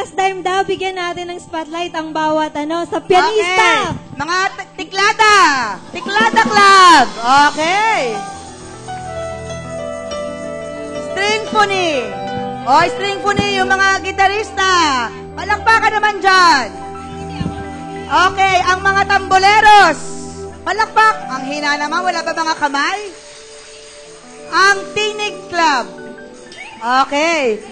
last time daw, bigyan natin ng spotlight ang bawat sa pianista. Okay. Mga tiklada. Tiklada Club. Okay. Stringphony. Stringphony, yung mga gitarista. Palakpakan naman dyan. Okay, ang mga tamboleros. Palakpak. Ang hina naman, wala ba mga kamay? Ang Tinig Club. Okay.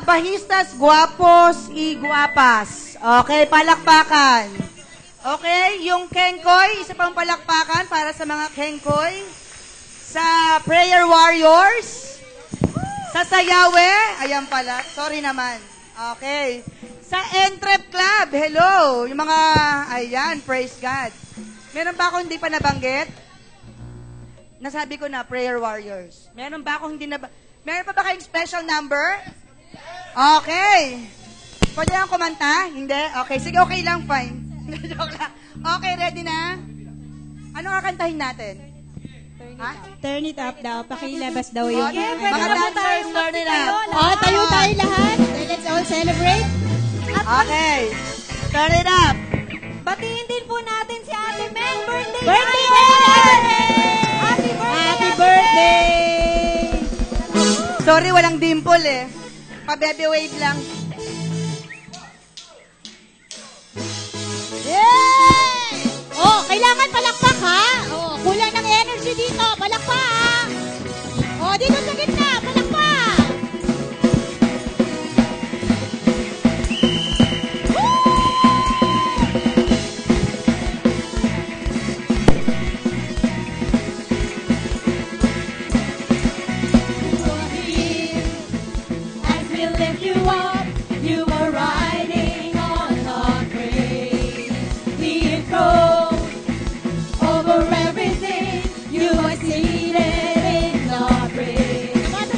Bahistas, guapos, guapas. Okay, palakpakan. Okay, yung Kengkoy, isa pang palakpakan para sa mga Kengkoy. Sa Prayer Warriors. Sa Sayawe, ayan pala, sorry naman. Okay. Sa Entrep Club, hello. Yung mga, ayan, praise God. Meron ba akong hindi pa nabanggit? Nasabi ko na, Prayer Warriors. Meron ba akong hindi meron pa ba kayong special number? Okay. Pwede lang kumanta? Hindi? Okay. Sige, okay lang. Fine. Joke lang. Okay, ready na? Ano kakantahin natin? Turn it up daw. Pakilabas daw yung... Okay, mga dancers, turn it up. Tayo tayo lahat. Let's all celebrate. Okay. Turn it up. Batiin din po natin si Ate Mel. Birthday! Birthday! Happy birthday! Happy birthday! Sorry, walang dimple eh. Pa-baby wave lang. Yay! Oh, kailangan palakpak ha. Oh, kulang ng energy dito. Palakpak. Oh, dito sa gitna. Palakpak. As we lift you up, you are riding on our praise. We enthroned over everything. You are seated in our praise. Come on,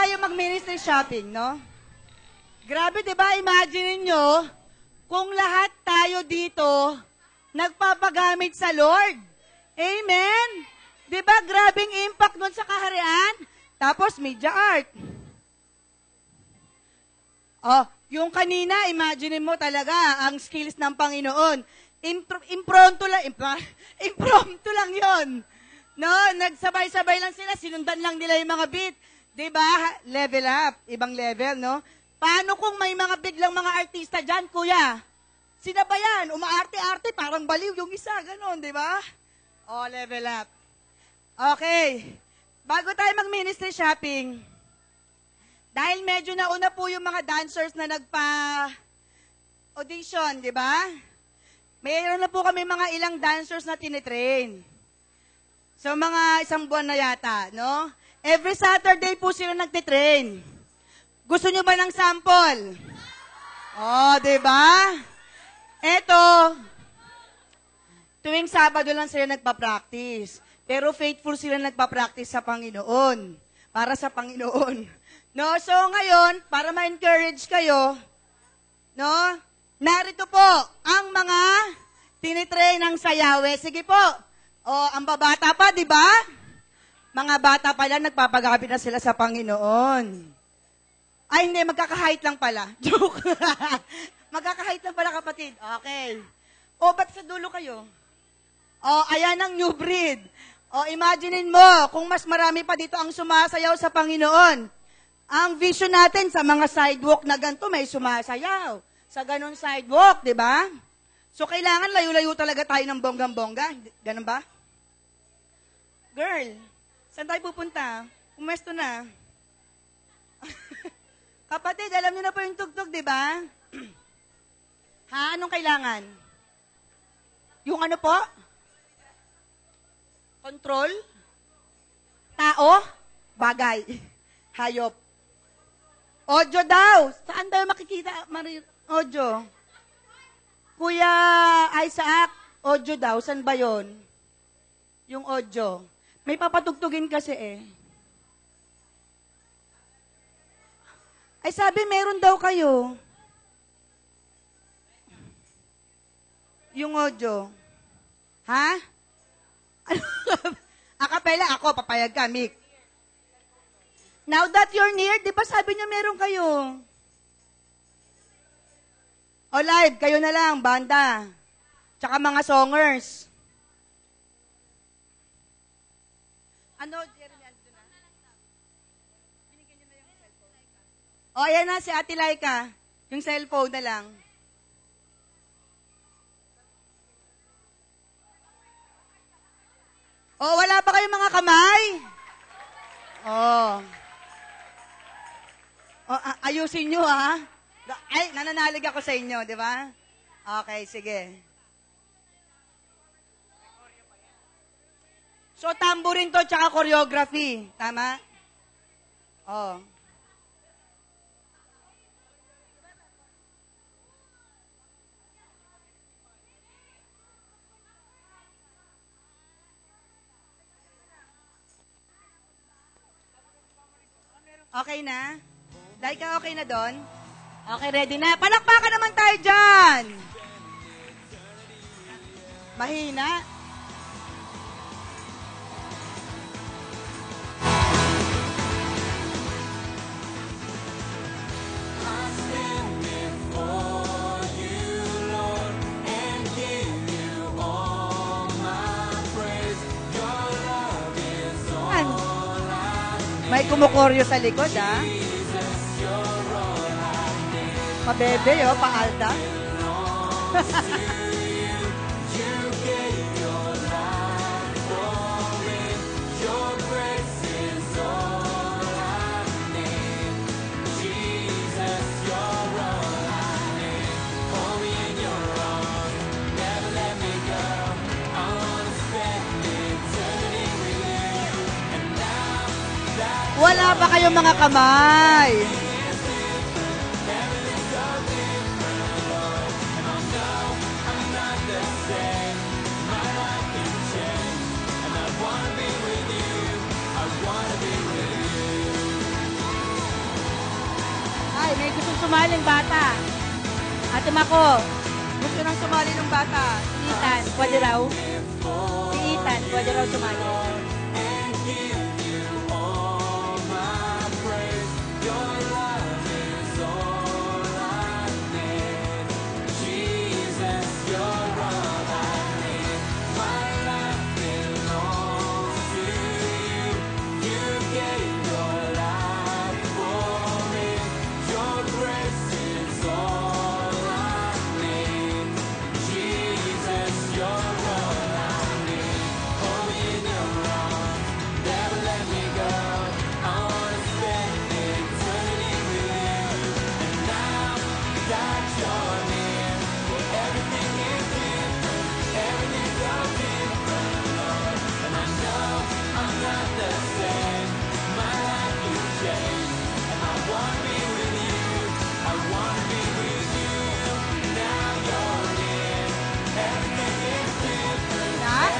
tayo mag-ministry shopping, no? Grabe, di ba? Imagine nyo, kung lahat tayo dito nagpapagamit sa Lord. Amen? Di ba? Grabing impact nun sa kaharian. Tapos, media art. Oh, yung kanina, imagine mo talaga ang skills ng Panginoon. Impromptu lang yon. No, nagsabay-sabay lang sila, sinundan lang nila yung mga beat. 'Di ba? Level up, ibang level, no? Paano kung may mga biglang mga artista diyan, kuya? Sina ba yan? Umaarte-arte, parang baliw yung isa, ganon, 'di ba? Oh, level up. Okay. Bago tayo mag-ministry shopping, dahil medyo nauna po yung mga dancers na nagpa-audition, di ba? Mayroon na po kami mga ilang dancers na tinitrain. So, mga isang buwan na yata, no? Every Saturday po sila nagtitrain. Gusto nyo ba ng sample? Oh, di ba? Eto, tuwing Sabado lang sila nagpa-practice. Pero faithful sila nagpa-practice sa Panginoon. Para sa Panginoon. No? So, ngayon, para ma-encourage kayo, no? Narito po ang mga tinitrain ng sayawe. Sige po. O, ang babata pa, di ba? Mga bata pa lang, nagpapagapit na sila sa Panginoon. Ay, hindi, magkaka-height lang pala. Joke. Magkaka-height lang pala, kapatid. Okay. O, ba't sa dulo kayo? O, ayan ang new breed. O, imaginein mo, kung mas marami pa dito ang sumasayaw sa Panginoon. Ang vision natin sa mga sidewalk na ganito, may sumasayaw. Sa ganon sidewalk, di ba? So, kailangan layo-layo talaga tayo ng bonggang-bongga. Ganon ba? Girl, saan tayo pupunta? Pumesto na. Kapatid, alam niyo na po yung tugtog, di ba? Ha? Anong kailangan? Yung ano po? Control? Tao? Bagay. Hayop. Audio daw. Saan tayo makikita? Audio. Kuya Isaac, audio daw. Saan ba yon? Yung audio. May papatugtugin kasi eh. Ay sabi, meron daw kayo. Yung audio. Ha? Akapela, ako, papayag ka, Mick. Now that you're near, di ba sabi niya meron kayo? O live, kayo na lang, banda. Tsaka mga songers. Ano, Jeremy, andun na? Binigyan niyo na yung cellphone. O, ayan na, si Ate Laika. Yung cellphone na lang. O, wala pa kayong mga kamay? Ayusin nyo, ha? Ay, nananalig ako sa inyo, di ba? Okay, sige. So, tambourine to, tsaka choreography. Tama? Oh. Okay na? Laika, okay na doon? Okay, ready na. Palakpakan naman tayo dyan! Mahina. May kumukoryo sa likod, ha? Pabebe, pa-alta. Wala ba kayong mga kamay? may gustong sumaling bata. Ate Mako, gusto nang sumali ng bata. Si Ethan, pwede raw? Si Ethan, pwede raw sumali.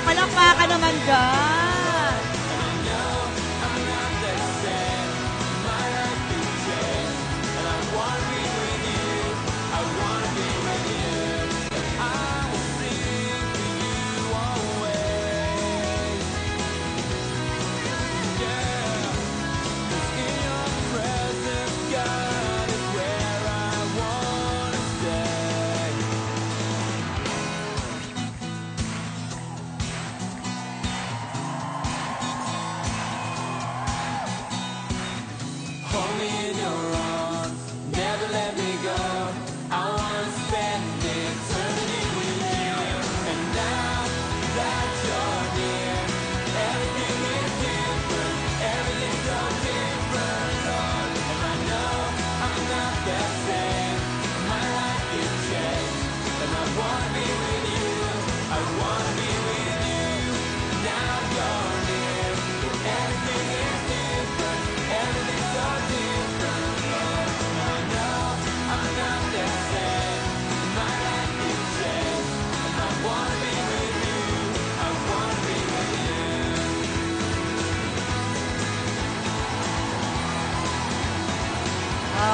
Palakpakan naman dyan.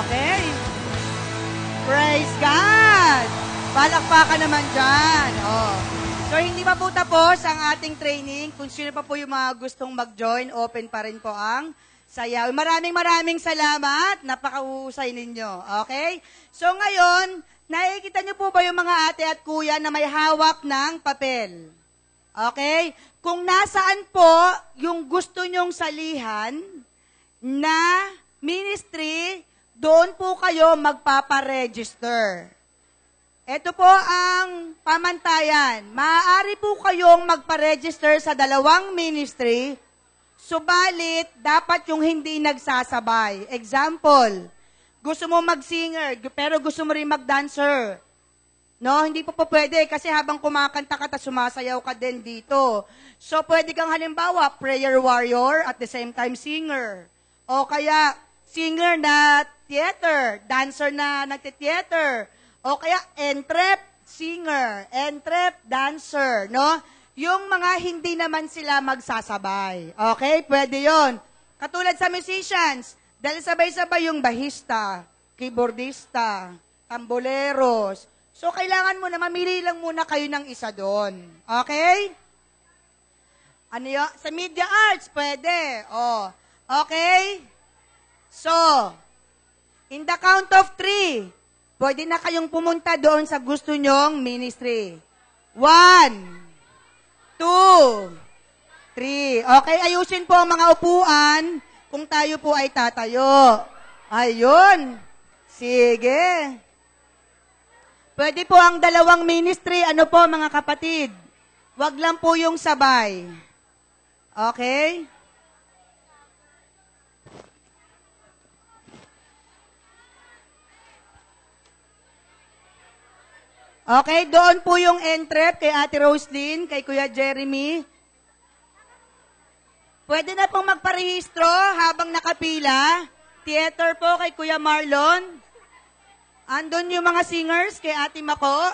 Okay. Praise God! Palakpakan naman dyan. Oh. So, hindi pa po tapos ang ating training. Kung sino pa po yung mga gustong mag-join, open pa rin po ang sayaw. Maraming salamat. Napakahusay ninyo. Okay? So, ngayon, nakikita niyo po ba yung mga ate at kuya na may hawak ng papel? Okay? Kung nasaan po yung gusto nyong salihan na ministry, doon po kayo magpaparegister. Ito po ang pamantayan. Maaari po kayong magpa-register sa dalawang ministry, subalit dapat yung hindi nagsasabay. Example, gusto mo mag-singer, pero gusto mo rin mag-dancer. No, hindi po pwede kasi habang kumakanta ka, sumasayaw ka din dito. So, pwede kang halimbawa, prayer warrior, at the same time singer. O kaya, singer na theater, dancer na nagte-theater. O kaya, entrep singer, entrep dancer, no? Yung mga hindi naman sila magsasabay. Okay? Pwede yon. Katulad sa musicians, dahil sabay-sabay yung bahista, keyboardista, tamboleros. So, kailangan mo na, mamili lang muna kayo ng isa doon. Okay? Ano yun? Sa media arts, pwede. O. Okay? So, in the count of 3, pwede na kayong pumunta doon sa gusto nyong ministry. 1, 2, 3. Okay, ayusin po ang mga upuan kung tayo po ay tatayo. Ayun. Sige. Pwede po ang dalawang ministry. Ano po mga kapatid? Wag lang po yung sabay. Okay? Okay, doon po yung entrep kay Ate Roslyn, kay Kuya Jeremy. Pwede na pong magparehistro habang nakapila. Theater po kay Kuya Marlon. Andun yung mga singers kay Ate Mako.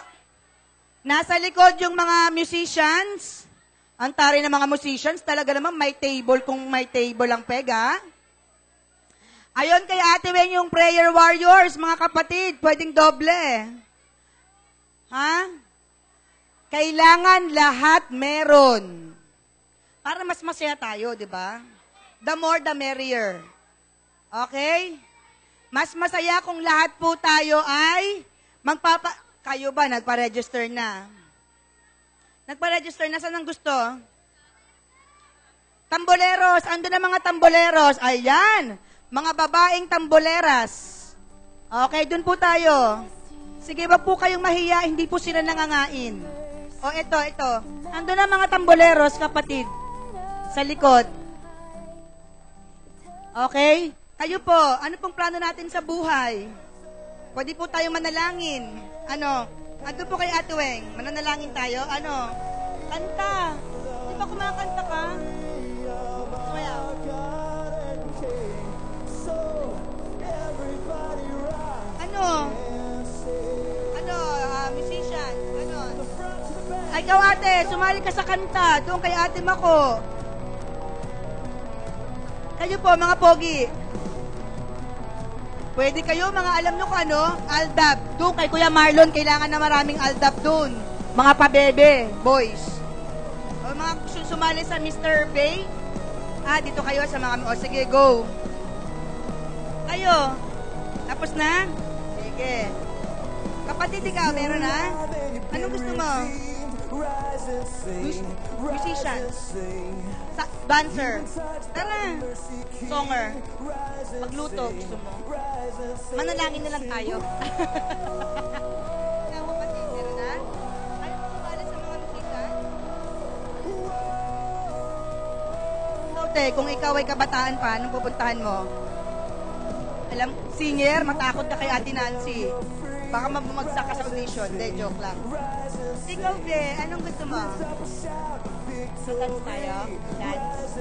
Nasa likod yung mga musicians. Ang tari ng mga musicians, talaga naman may table kung may table ang pega. Ayon kay Ate Weng yung prayer warriors, mga kapatid, pwedeng doble. Ha? Kailangan lahat meron. Para mas masaya tayo, di ba? The more, the merrier. Okay? Mas masaya kung lahat po tayo ay Kayo ba, nagpa-register na? Nagpa-register na, saan ang gusto? Tamboleros, ando na mga tamboleros. Ayan, mga babaeng tamboleras. Okay, dun po tayo. Sige, wag po kayong mahiya, hindi po sila nangangain. O, ito. Ando na mga tamboleros, kapatid. Sa likod. Okay? Kayo po, ano pong plano natin sa buhay? Pwede po tayo manalangin. Ano? Ando po kay Ate Weng. Mananalangin tayo. Ano? Kanta. Di ba kumakanta ka? Sumayaw. Ano? Musician. Ganon. Ay, ikaw ate, sumali ka sa kanta. Doon kay Ate Mako. Kayo po, mga pogi. Pwede kayo, mga alam nyo kung ano, aldab. Doon kay Kuya Marlon, kailangan na maraming aldab doon. Mga pabebe, boys. O mga sumali sa Mr. Bay. Dito kayo sa mga, sige, go. Kayo. Tapos na? Sige. Kapatid, ikaw, meron na? Anong gusto mo? Musician. Dancer. Tara. Songer. Pagluto, gusto mo. Manalangin na lang tayo. Ikaw, kapatid, meron na? Ayaw mo kumala sa mga musician? Te, kung ikaw ay kabataan pa, anong pupuntahan mo? Alam, singer, matakot ka kay Ate Nancy. Baka mabumagsak ka sa audition. Hindi, joke lang. Ikaw, Be, anong gusto mo? Dance tayo? Dance?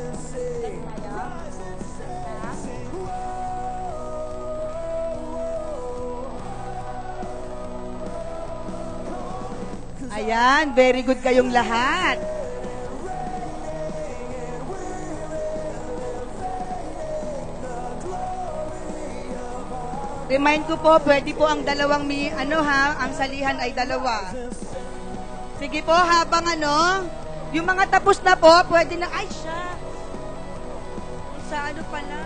Ayan, very good kayong lahat. Remind ko po, pwede po ang dalawang ang salihan ay dalawa. Sige po, habang yung mga tapos na po, pwede na, ay siya. Sa ano pala?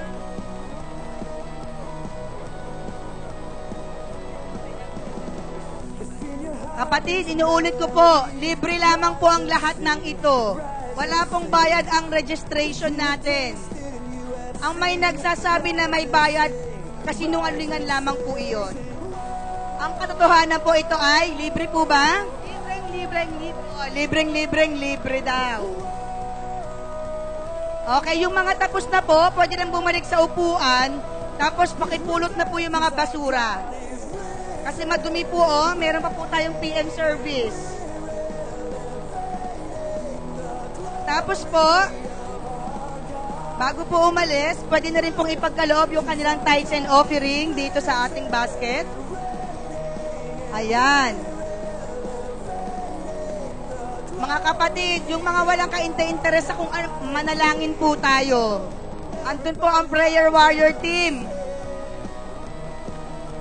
Kapatid, inuulit ko po, libre lamang po ang lahat ng ito. Wala pong bayad ang registration natin. Ang may nagsasabi na may bayad, kasinungalingan lamang po iyon. Ang katotohanan po ito ay, libre po ba? Libre daw. Okay, yung mga tapos na po, pwede nang bumalik sa upuan, tapos pakipulot na po yung mga basura. Kasi madumi po, meron pa po tayong PM service. Tapos po, bago po umalis, pwede na rin pong ipagkaloob yung kanilang tithes and offering dito sa ating basket. Ayan. Mga kapatid, yung mga walang kainte-interes sa kung manalangin po tayo. Andun po ang prayer warrior team.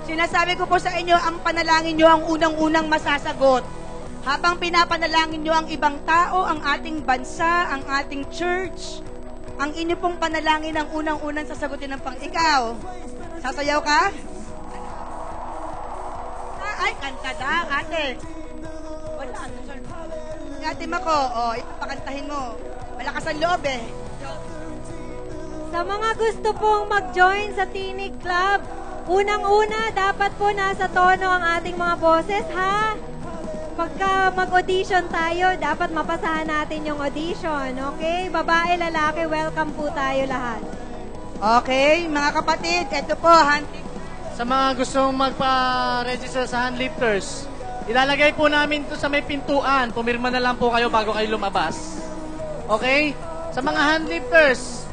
Sinasabi ko po sa inyo, ang panalangin nyo ang unang-unang masasagot. Habang pinapanalangin nyo ang ibang tao, ang ating bansa, ang ating church, ang inyo pong panalangin ang unang-unang sasagutin ng ikaw. Sasayaw ka? Ay, kanta daw, ate. Wala, Ate Mako, ipapakantahin mo. Malakas ang loob eh. Sa mga gusto pong mag-join sa Tinig Club, unang-una, dapat po nasa tono ang ating mga boses, ha? Pagka mag-audition tayo, dapat mapasahan natin yung audition, okay? Babae, lalaki, welcome po tayo lahat. Okay, mga kapatid, ito po, Sa mga gustong magpa-register sa handlifters, ilalagay po namin ito sa may pintuan. Pumirma na lang po kayo bago kayo lumabas. Okay? Sa mga handlifters,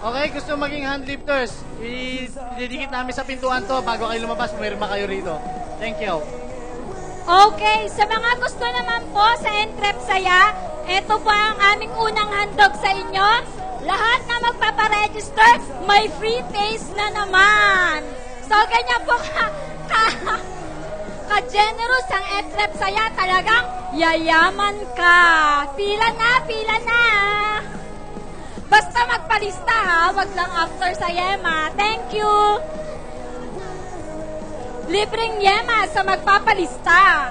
okay, gusto maging handlifters, ididikit namin sa pintuan to bago kayo lumabas, pumirma kayo rito. Thank you. Okay, sa mga gusto naman po sa Entrep Saya, ito po ang aming unang handog sa inyo. lahat na magpaparegister, may free face na naman. So, ganyan po ka-generous ang Xrep Saya. Talagang yayaman ka. Pila na. Basta magpalista ha, wag lang after sa Yema. Thank you. Libreng Yema sa magpapalista.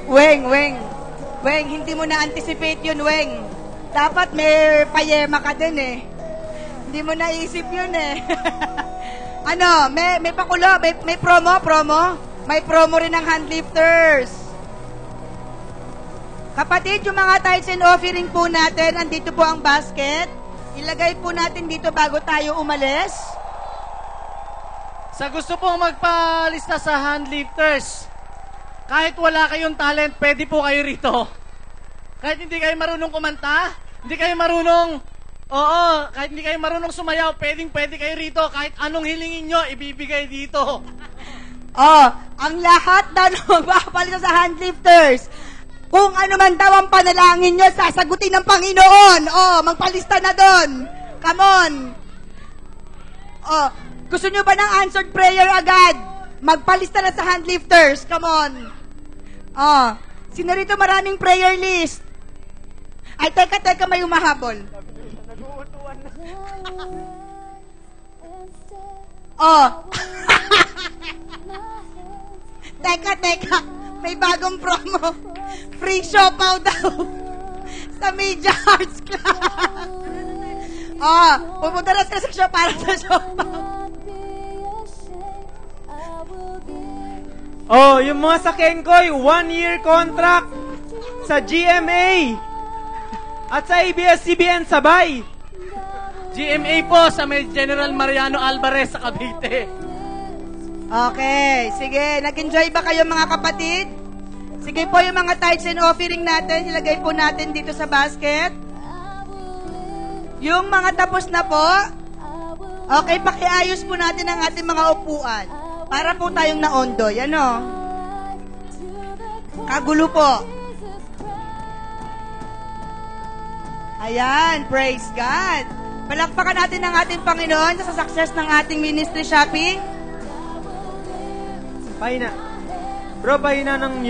Weng, hindi mo na-anticipate yun, Weng. Dapat may payema ka din eh. Hindi mo naisip yun eh. Ano, may pakulo, may promo. May promo rin ng handlifters. Kapatid, yung mga tithes and offering po natin, andito po ang basket. Ilagay po natin dito bago tayo umalis. Sa gusto pong magpalista sa handlifters, kahit wala kayong talent, pwede po kayo rito. Kahit hindi kayo marunong kumanta, kahit hindi kayo marunong sumayaw, pwede kayo rito. Kahit anong hilingin nyo, ibibigay dito. Ang lahat na magpapalista sa handlifters, kung ano man daw ang panalangin nyo, sasagutin ng Panginoon. Magpalista na doon. Come on. Gusto nyo ba ng answered prayer agad? Magpalista na sa handlifters. Come on. Sino rito maraming prayer list? Ay, teka, may umahabol. Teka, may bagong promo. Free siopaw daw sa Media Arts Club. Pupunta na sa section para sa siopaw. Yung mga sa Kengkoy, 1-year contract sa GMA at sa ABS-CBN sabay. GMA po sa may General Mariano Alvarez sa Cavite. Okay, sige. Nag-enjoy ba kayo mga kapatid? Sige po, yung mga tithes and offering natin, ilagay po natin dito sa basket. Yung mga tapos na po, okay, pakiayos po natin ang ating mga upuan. Para po tayong naondoy, ano? Kagulo po. Ayan, praise God. Palakpakan natin ang ating Panginoon sa success ng ating ministry shopping. Pahina. Bro, pahina ng